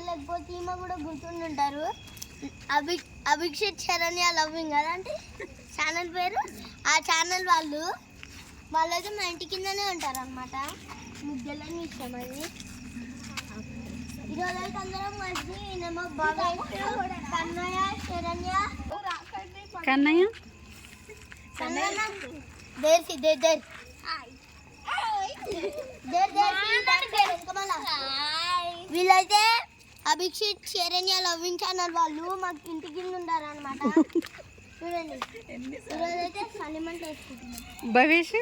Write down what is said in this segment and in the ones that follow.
లేకపోతే ఈమె కూడా గుర్తుంటారు. అభిక్షిత్ శరణ్య లవ్వింగ్ అలాంటి ఛానల్ పేరు. ఆ ఛానల్ వాళ్ళైతే మా ఇంటి కిందనే ఉంటారు అనమాట. ముద్దలని ఇష్టం అది. ఈరోజు అయితే అందరం కలిసి నేమో భవేష్, కన్నయ్య, శరణ్య, కన్నయ్య వీళ్ళైతే అభిక్షిత్ శరణ్య లవ్వింగ్ ఛానల్ వాళ్ళు మాకు ఇంటి కింద ఉంటారు అనమాట. చూడండి ఈరోజు అయితే సలిమంట వేసుకుంటున్నాం. భవేష్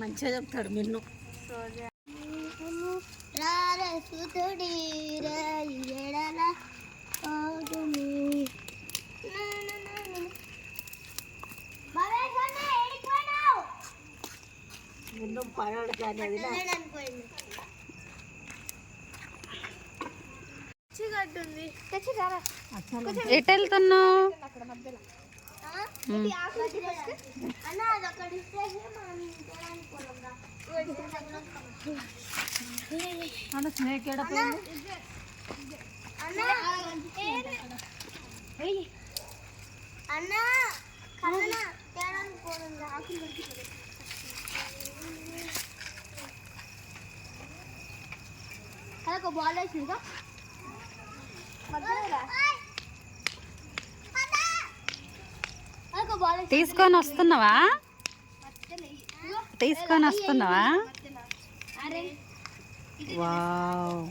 మంచిగా చెప్తాడు నిన్ను. ఎటు వెళ్తున్నావు? స్నేక్ అదొక బాల్ వేసిందిగా తీసుకొని వస్తున్నావా? వావ్,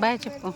బాయ్ చెప్పు.